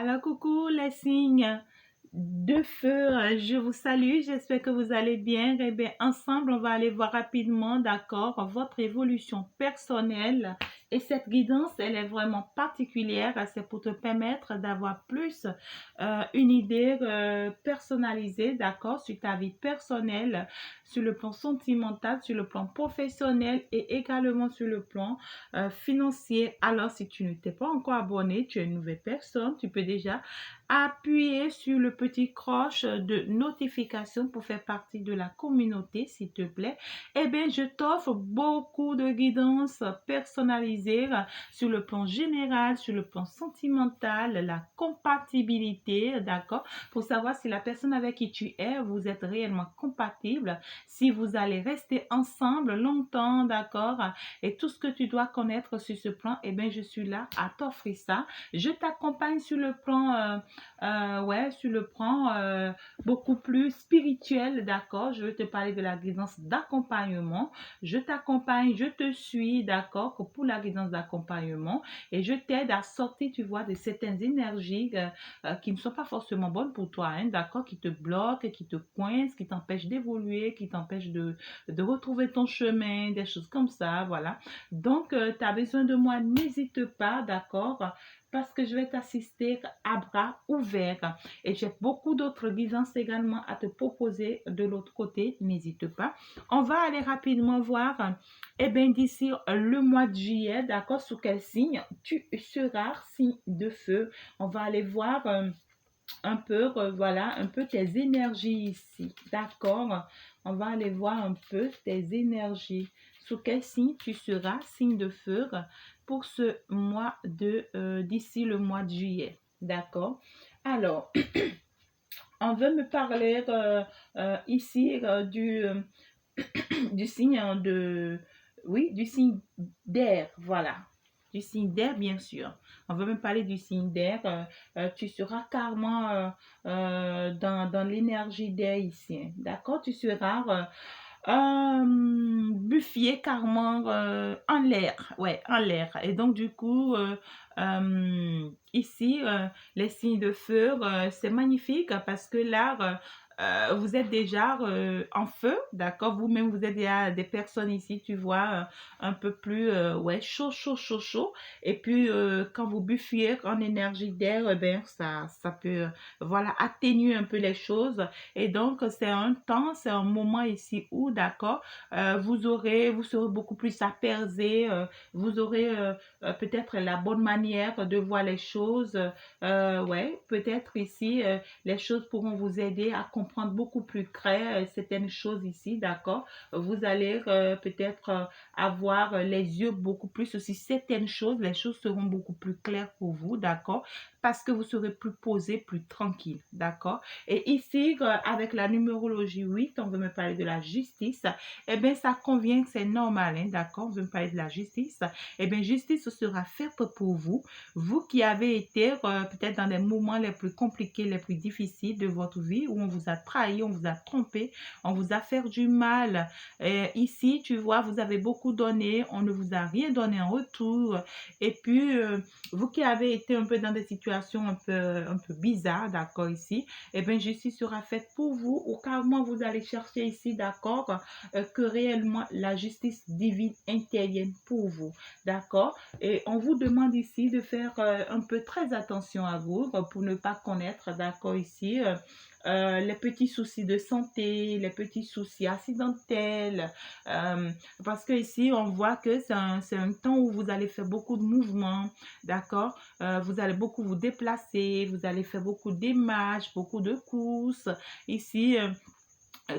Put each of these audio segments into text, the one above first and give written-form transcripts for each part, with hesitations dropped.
Alors, coucou les signes de feu, je vous salue, j'espère que vous allez bien. Eh bien, ensemble, on va aller voir rapidement, d'accord, votre évolution personnelle. Et cette guidance, elle est vraiment particulière, c'est pour te permettre d'avoir plus une idée personnalisée, d'accord, sur ta vie personnelle, sur le plan sentimental, sur le plan professionnel et également sur le plan financier. Alors, si tu ne t'es pas encore abonné, tu es une nouvelle personne, tu peux déjà appuyer sur le petit cloche de notification pour faire partie de la communauté, s'il te plaît. Eh bien, je t'offre beaucoup de guidance personnalisée sur le plan général, sur le plan sentimental, la compatibilité, d'accord, pour savoir si la personne avec qui tu es, vous êtes réellement compatible, si vous allez rester ensemble longtemps, d'accord, et tout ce que tu dois connaître sur ce plan, eh bien, je suis là à t'offrir ça. Je t'accompagne sur le plan sur le plan beaucoup plus spirituel, d'accord. Je vais te parler de la guidance d'accompagnement. Je t'accompagne, je te suis, d'accord, pour la guidance d'accompagnement et je t'aide à sortir, tu vois, de certaines énergies qui ne sont pas forcément bonnes pour toi, hein, d'accord, qui te bloquent, qui te coincent, qui t'empêchent d'évoluer, qui t'empêchent de retrouver ton chemin, des choses comme ça, voilà. Donc, tu as besoin de moi, n'hésite pas, d'accord, parce que je vais t'assister à bras ouverts. Et j'ai beaucoup d'autres guidances également à te proposer de l'autre côté, n'hésite pas. On va aller rapidement voir, eh bien, d'ici le mois de juillet, d'accord, sous quel signe tu seras, signe de feu. On va aller voir un peu, voilà, un peu tes énergies ici, d'accord. On va aller voir un peu tes énergies. Sous quel signe tu seras, signe de feu, pour ce mois de, d'ici le mois de juillet, d'accord. Alors, on veut me parler ici du signe de, oui, du signe d'air, voilà. Du signe d'air, bien sûr. On veut me parler du signe d'air. Tu seras carrément dans l'énergie d'air ici, hein. D'accord? Tu seras buffier carrément en l'air, ouais, en l'air. Et donc, du coup, ici, les signes de feu, c'est magnifique parce que là, vous êtes déjà en feu, d'accord? Vous-même, vous êtes déjà des personnes ici, tu vois, un peu plus, ouais, chaud, chaud, chaud, chaud. Et puis, quand vous buffiez en énergie d'air, ben, ça peut, voilà, atténuer un peu les choses. Et donc, c'est un temps, c'est un moment ici où, d'accord, vous serez beaucoup plus apaisé, vous aurez peut-être la bonne manière de voir les choses. Ouais, peut-être ici, les choses pourront vous aider à comprendre beaucoup plus clair certaines choses ici, d'accord. Vous allez peut-être avoir les yeux beaucoup plus aussi certaines choses, les choses seront beaucoup plus claires pour vous, d'accord, parce que vous serez plus posé, plus tranquille, d'accord. Et ici, avec la numérologie 8, on veut me parler de la justice. Eh bien, ça convient, c'est normal, hein, d'accord? On veut me parler de la justice. Eh bien, justice sera faite pour vous. Vous qui avez été peut-être dans les moments les plus compliqués, les plus difficiles de votre vie, où on vous a trahi, on vous a trompé, on vous a fait du mal. Ici, tu vois, vous avez beaucoup donné, on ne vous a rien donné en retour. Et puis, vous qui avez été un peu dans des situations un peu bizarres, d'accord, ici, eh bien, justice sera faite pour vous, ou carrément vous allez chercher ici, d'accord, que réellement la justice divine intervienne pour vous, d'accord. Et on vous demande ici de faire un peu très attention à vous pour ne pas connaître, d'accord, ici, les petits soucis de santé, les petits soucis accidentels, parce que ici on voit que c'est un temps où vous allez faire beaucoup de mouvements, d'accord, vous allez beaucoup vous déplacer, vous allez faire beaucoup d'images, beaucoup de courses, ici,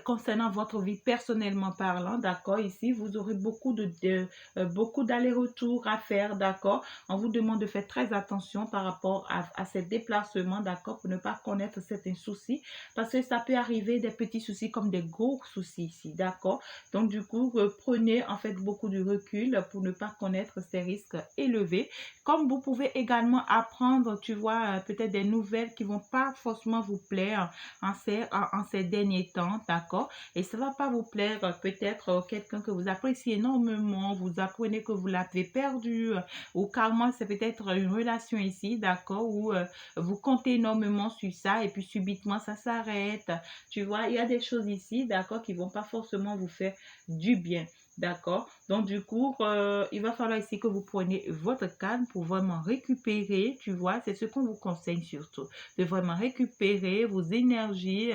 concernant votre vie personnellement parlant, d'accord, ici, vous aurez beaucoup d'allers-retours à faire, d'accord. On vous demande de faire très attention par rapport à ces déplacements, d'accord, pour ne pas connaître certains soucis, parce que ça peut arriver des petits soucis comme des gros soucis ici, d'accord. Donc, du coup, prenez en fait beaucoup de recul pour ne pas connaître ces risques élevés. Comme vous pouvez également apprendre, tu vois, peut-être des nouvelles qui vont pas forcément vous plaire en ces derniers temps, d'accord. d'accord? Et ça va pas vous plaire, peut-être quelqu'un que vous appréciez énormément, vous apprenez que vous l'avez perdu, ou carrément c'est peut-être une relation ici, d'accord, où vous comptez énormément sur ça et puis subitement ça s'arrête. Tu vois, il y a des choses ici, d'accord, qui vont pas forcément vous faire du bien. D'accord? Donc, du coup, il va falloir ici que vous preniez votre calme pour vraiment récupérer, tu vois, c'est ce qu'on vous conseille surtout, de vraiment récupérer vos énergies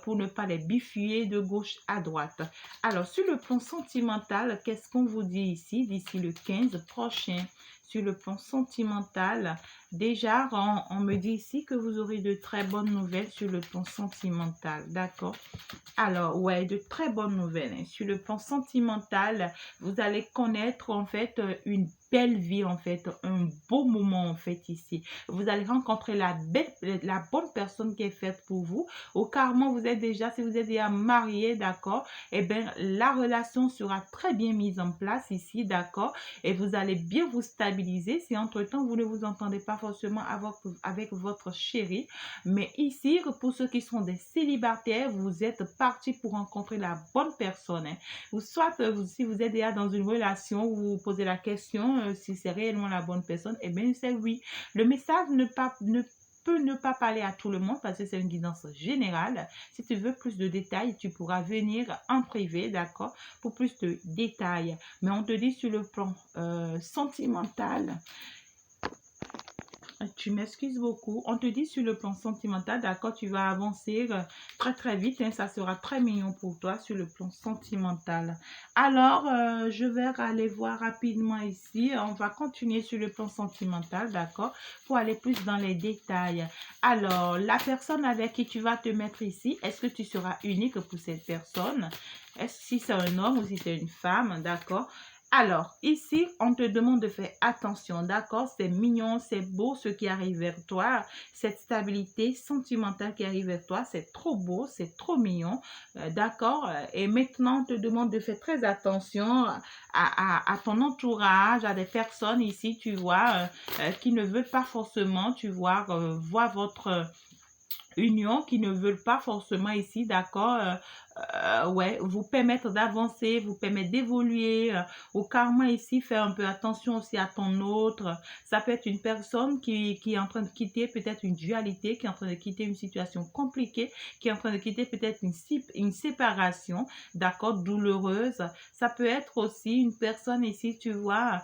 pour ne pas les bifurquer de gauche à droite. Alors, sur le plan sentimental, qu'est-ce qu'on vous dit ici d'ici le 15 prochain? Sur le plan sentimental, déjà, on me dit ici que vous aurez de très bonnes nouvelles sur le plan sentimental, d'accord? Alors, ouais, de très bonnes nouvelles, hein. Sur le plan sentimental, vous allez connaître en fait une belle vie, en fait, un beau moment en fait ici. Vous allez rencontrer la bonne personne qui est faite pour vous. Ou carrément, vous êtes déjà, si vous êtes déjà marié, d'accord, eh bien, la relation sera très bien mise en place ici, d'accord, et vous allez bien vous stabiliser. Si entre-temps, vous ne vous entendez pas forcément avec votre chéri, mais ici, pour ceux qui sont des célibataires, vous êtes parti pour rencontrer la bonne personne, hein. Ou soit, si vous êtes déjà dans une relation, vous vous posez la question si c'est réellement la bonne personne, eh bien, c'est oui. Le message peut ne pas parler à tout le monde parce que c'est une guidance générale. Si tu veux plus de détails, tu pourras venir en privé, d'accord, pour plus de détails. Mais on te dit sur le plan sentimental, tu m'excuses beaucoup. On te dit sur le plan sentimental, d'accord, tu vas avancer très très vite, hein, ça sera très mignon pour toi sur le plan sentimental. Alors, je vais aller voir rapidement ici. On va continuer sur le plan sentimental, d'accord, pour aller plus dans les détails. Alors, la personne avec qui tu vas te mettre ici, est-ce que tu seras unique pour cette personne? Est-ce si c'est un homme ou si c'est une femme, d'accord? Alors, ici, on te demande de faire attention, d'accord? C'est mignon, c'est beau ce qui arrive vers toi. Cette stabilité sentimentale qui arrive vers toi, c'est trop beau, c'est trop mignon, d'accord? Et maintenant, on te demande de faire très attention à ton entourage, à des personnes ici, tu vois, qui ne veulent pas forcément, tu vois, voir votre union, qui ne veulent pas forcément ici, d'accord, ouais, vous permettre d'avancer, vous permettre d'évoluer, ou carrément ici, faire un peu attention aussi à ton autre. Ça peut être une personne qui est en train de quitter peut-être une dualité, qui est en train de quitter une situation compliquée, qui est en train de quitter peut-être une séparation, d'accord, douloureuse. Ça peut être aussi une personne ici, tu vois,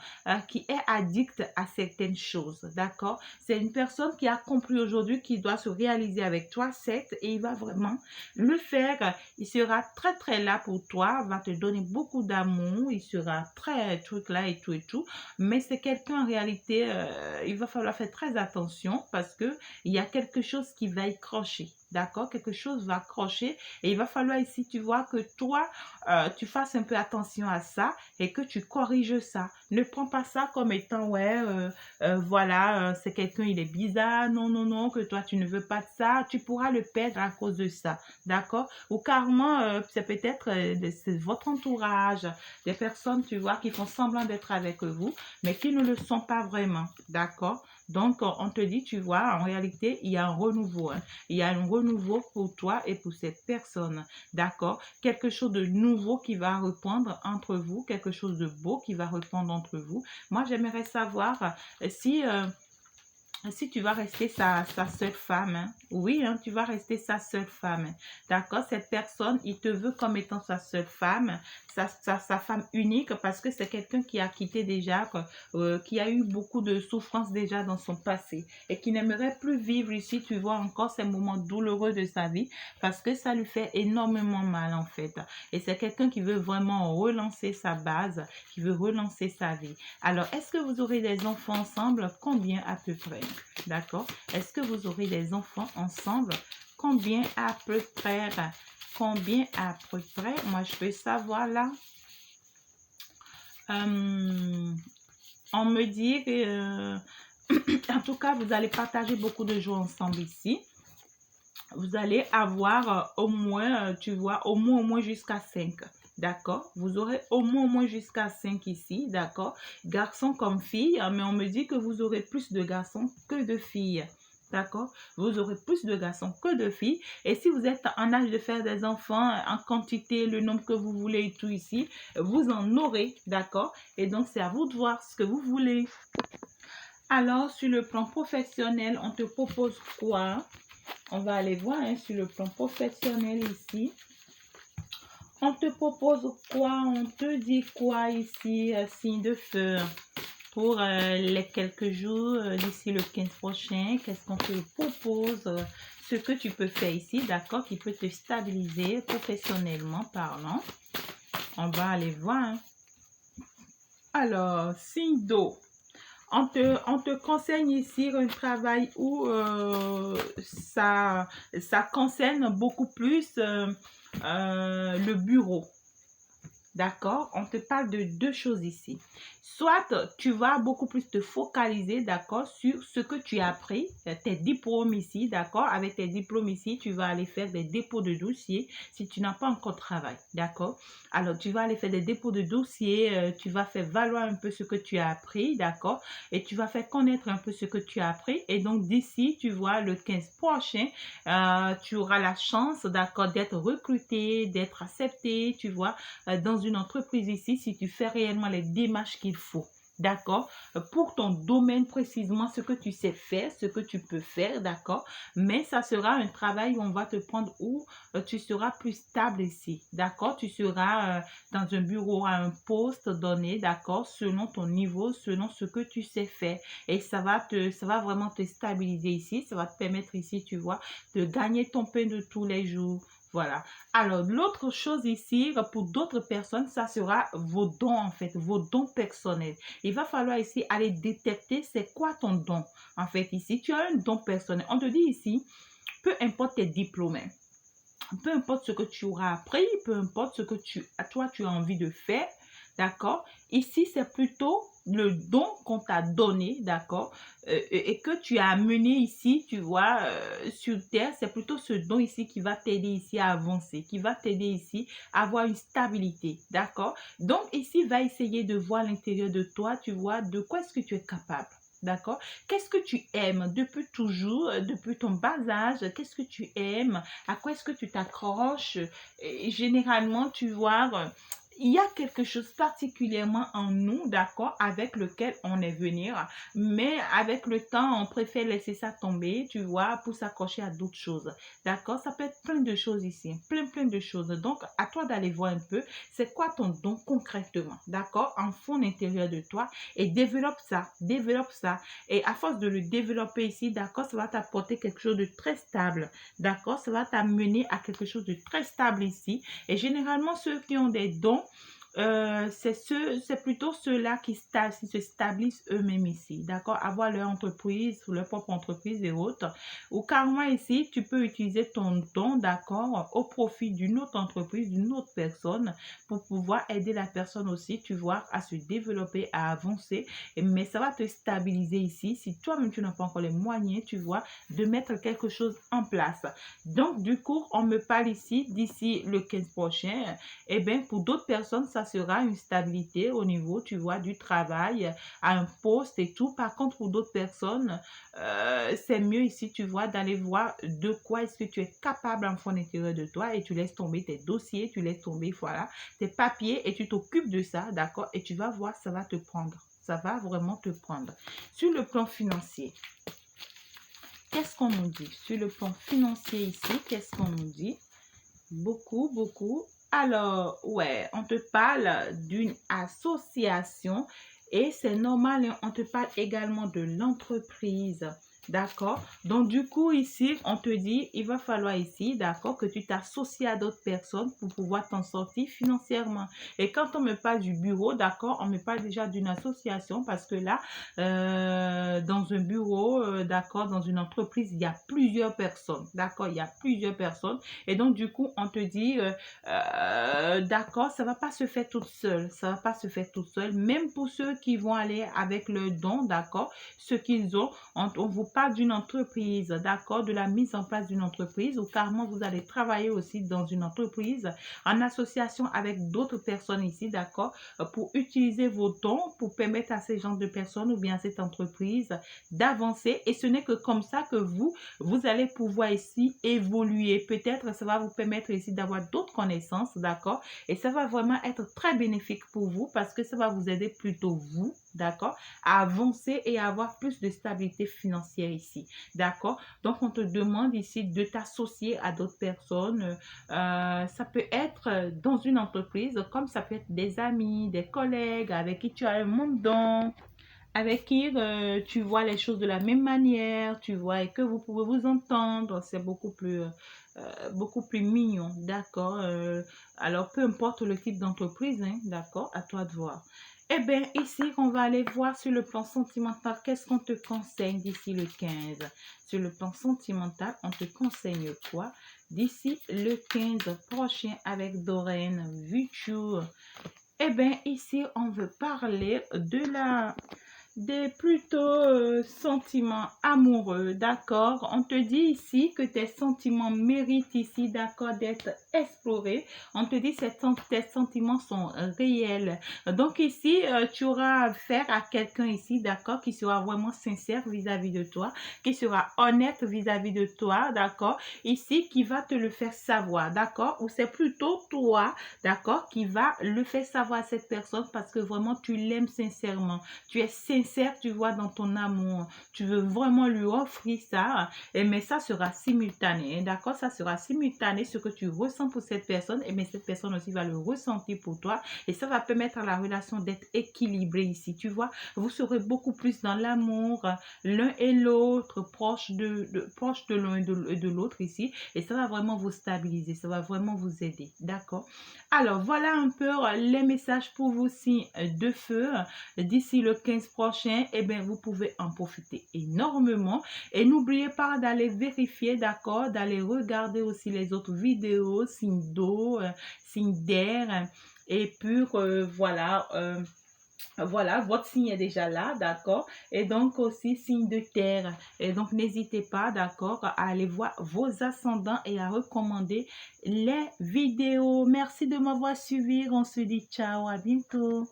qui est addict à certaines choses, d'accord. C'est une personne qui a compris aujourd'hui qu'il doit se réaliser avec toi, certes, et il va vraiment le faire. Il sera très très là pour toi, va te donner beaucoup d'amour, il sera très truc là et tout, mais c'est quelqu'un en réalité, il va falloir faire très attention parce que il y a quelque chose qui va y crocher, d'accord, quelque chose va crocher et il va falloir ici, tu vois, que toi, tu fasses un peu attention à ça et que tu corriges ça. Ne prends pas ça comme étant, ouais, voilà, c'est quelqu'un, il est bizarre, non, non, non, que toi, tu ne veux pas de ça, tu pourras le perdre à cause de ça, d'accord? Ou carrément, c'est peut-être c'est votre entourage, des personnes, tu vois, qui font semblant d'être avec vous, mais qui ne le sont pas vraiment, d'accord? Donc, on te dit, tu vois, en réalité, il y a un renouveau, hein. Il y a un renouveau pour toi et pour cette personne, d'accord? Quelque chose de nouveau qui va reprendre entre vous, quelque chose de beau qui va reprendre entre vous. Moi, j'aimerais savoir si si tu vas rester sa seule femme, hein. Oui, hein, tu vas rester sa seule femme, hein. D'accord? Cette personne, il te veut comme étant sa seule femme, sa femme unique, parce que c'est quelqu'un qui a quitté déjà, qui a eu beaucoup de souffrances déjà dans son passé et qui n'aimerait plus vivre ici, tu vois, encore ces moments douloureux de sa vie, parce que ça lui fait énormément mal, en fait. Et c'est quelqu'un qui veut vraiment relancer sa base, qui veut relancer sa vie. Alors, est-ce que vous aurez des enfants ensemble? Combien à peu près? D'accord? Est-ce que vous aurez des enfants ensemble? Combien à peu près? Combien à peu près? Moi, je veux savoir là. On me dit que, en tout cas, vous allez partager beaucoup de jours ensemble ici. Vous allez avoir au moins, tu vois, au moins jusqu'à 5. D'accord? Vous aurez au moins jusqu'à 5 ici, d'accord? Garçons comme filles, mais on me dit que vous aurez plus de garçons que de filles. D'accord? Vous aurez plus de garçons que de filles. Et si vous êtes en âge de faire des enfants en quantité, le nombre que vous voulez et tout ici, vous en aurez. D'accord? Et donc, c'est à vous de voir ce que vous voulez. Alors, sur le plan professionnel, on te propose quoi? On va aller voir hein, sur le plan professionnel ici. On te propose quoi? On te dit quoi ici, signe de feu? Pour les quelques jours d'ici le 15 prochain, qu'est-ce qu'on te propose? Ce que tu peux faire ici, d'accord, qui peut te stabiliser professionnellement parlant. On va aller voir. Hein. Alors, signe d'eau. On te conseille ici un travail où ça concerne beaucoup plus le bureau. D'accord? On te parle de deux choses ici. Soit tu vas beaucoup plus te focaliser, d'accord, sur ce que tu as appris, tes diplômes ici, d'accord. Avec tes diplômes ici, tu vas aller faire des dépôts de dossiers si tu n'as pas encore travail, d'accord. Alors, tu vas aller faire des dépôts de dossiers, tu vas faire valoir un peu ce que tu as appris, d'accord. Et tu vas faire connaître un peu ce que tu as appris. Et donc, d'ici, tu vois, le 15 prochain, tu auras la chance, d'accord, d'être recruté, d'être accepté, tu vois, dans une entreprise ici, si tu fais réellement les démarches qu'il faut. D'accord? Pour ton domaine précisément, ce que tu sais faire, ce que tu peux faire, d'accord? Mais ça sera un travail où on va te prendre où tu seras plus stable ici, d'accord? Tu seras dans un bureau à un poste donné, d'accord? Selon ton niveau, selon ce que tu sais faire. Et ça va vraiment te stabiliser ici. Ça va te permettre ici, tu vois, de gagner ton pain de tous les jours. Voilà. Alors, l'autre chose ici, pour d'autres personnes, ça sera vos dons, en fait, vos dons personnels. Il va falloir ici aller détecter c'est quoi ton don. En fait, ici, tu as un don personnel. On te dit ici, peu importe tes diplômes, peu importe ce que tu auras appris, peu importe ce que toi, tu as envie de faire, d'accord? Ici, c'est plutôt le don qu'on t'a donné, d'accord? Et que tu as amené ici, tu vois, sur terre, c'est plutôt ce don ici qui va t'aider ici à avancer, qui va t'aider ici à avoir une stabilité, d'accord? Donc, ici, va essayer de voir à l'intérieur de toi, tu vois, de quoi est-ce que tu es capable. D'accord? Qu'est-ce que tu aimes depuis toujours, depuis ton bas âge? Qu'est-ce que tu aimes? À quoi est-ce que tu t'accroches? Et généralement, tu vois, il y a quelque chose particulièrement en nous, d'accord, avec lequel on est venu, mais avec le temps, on préfère laisser ça tomber, tu vois, pour s'accrocher à d'autres choses, d'accord? Ça peut être plein de choses ici, plein de choses. Donc, à toi d'aller voir un peu, c'est quoi ton don concrètement, d'accord, en fond intérieur de toi, et développe ça, développe ça. Et à force de le développer ici, d'accord, ça va t'apporter quelque chose de très stable, d'accord, ça va t'amener à quelque chose de très stable ici. Et généralement, ceux qui ont des dons, c'est plutôt ceux-là qui se stabilisent eux-mêmes ici, d'accord, avoir leur entreprise, leur propre entreprise et autres, ou carrément ici, tu peux utiliser ton don, d'accord, au profit d'une autre entreprise, d'une autre personne, pour pouvoir aider la personne aussi, tu vois, à se développer, à avancer, mais ça va te stabiliser ici, si toi-même tu n'as pas encore les moyens, tu vois, de mettre quelque chose en place. Donc, du coup, on me parle ici, d'ici le 15 prochain, eh bien, pour d'autres personnes, ça sera une stabilité au niveau, tu vois, du travail, à un poste et tout. Par contre, pour d'autres personnes, c'est mieux ici, tu vois, d'aller voir de quoi est-ce que tu es capable en fond intérieur de toi et tu laisses tomber tes dossiers, tu laisses tomber, voilà, tes papiers et tu t'occupes de ça, d'accord? Et tu vas voir, ça va te prendre. Ça va vraiment te prendre. Sur le plan financier, qu'est-ce qu'on nous dit? Sur le plan financier ici, qu'est-ce qu'on nous dit? Beaucoup. Alors, ouais, on te parle d'une association et c'est normal, hein, on te parle également de l'entreprise. D'accord? Donc, du coup, ici, on te dit, il va falloir ici, d'accord, que tu t'associes à d'autres personnes pour pouvoir t'en sortir financièrement. Et quand on me parle du bureau, d'accord, on me parle déjà d'une association parce que là, dans un bureau, d'accord, dans une entreprise, il y a plusieurs personnes, d'accord, il y a plusieurs personnes. Et donc, du coup, on te dit, d'accord, ça ne va pas se faire toute seule. Ça ne va pas se faire toute seule. Même pour ceux qui vont aller avec le don, d'accord, ce qu'ils ont, on vous parle d'une entreprise, d'accord, de la mise en place d'une entreprise ou carrément vous allez travailler aussi dans une entreprise en association avec d'autres personnes ici, d'accord, pour utiliser vos dons pour permettre à ces gens de personnes ou bien à cette entreprise d'avancer. Et ce n'est que comme ça que vous allez pouvoir ici évoluer. Peut-être ça va vous permettre ici d'avoir d'autres connaissances, d'accord, et ça va vraiment être très bénéfique pour vous parce que ça va vous aider plutôt vous, d'accord, à avancer et à avoir plus de stabilité financière ici, d'accord. Donc, on te demande ici de t'associer à d'autres personnes. Ça peut être dans une entreprise, comme ça peut être des amis, des collègues avec qui tu as un même don, avec qui tu vois les choses de la même manière, tu vois, et que vous pouvez vous entendre. C'est beaucoup plus mignon, d'accord. Alors, peu importe le type d'entreprise, hein, d'accord, à toi de voir. Eh bien, ici, on va aller voir sur le plan sentimental, qu'est-ce qu'on te conseille d'ici le 15. Sur le plan sentimental, on te conseille quoi d'ici le 15 prochain avec Doreen Vuture? Eh bien, ici, on veut parler des plutôt sentiments amoureux, d'accord? On te dit ici que tes sentiments méritent ici, d'accord, d'être explorés. On te dit que tes sentiments sont réels. Donc ici, tu auras affaire à quelqu'un ici, d'accord, qui sera vraiment sincère vis-à-vis de toi, qui sera honnête vis-à-vis de toi, d'accord? Ici, qui va te le faire savoir, d'accord? Ou c'est plutôt toi, d'accord, qui va le faire savoir à cette personne parce que vraiment tu l'aimes sincèrement. Tu es sincère, tu vois, dans ton amour. Tu veux vraiment lui offrir ça. Mais ça sera simultané, hein, d'accord? Ça sera simultané, ce que tu ressens pour cette personne. Mais cette personne aussi va le ressentir pour toi. Et ça va permettre à la relation d'être équilibrée ici. Tu vois, vous serez beaucoup plus dans l'amour, l'un et l'autre, proche de l'un et de l'autre ici. Et ça va vraiment vous stabiliser. Ça va vraiment vous aider, d'accord? Alors, voilà un peu les messages pour vous, signes de feu. D'ici le 15 prochain, eh bien, vous pouvez en profiter énormément. Et n'oubliez pas d'aller vérifier, d'accord, d'aller regarder aussi les autres vidéos, signes d'eau, signes d'air. Et puis, voilà, votre signe est déjà là, d'accord? Et donc aussi signe de terre. Et donc, n'hésitez pas, d'accord, à aller voir vos ascendants et à recommander les vidéos. Merci de m'avoir suivi. On se dit ciao, à bientôt.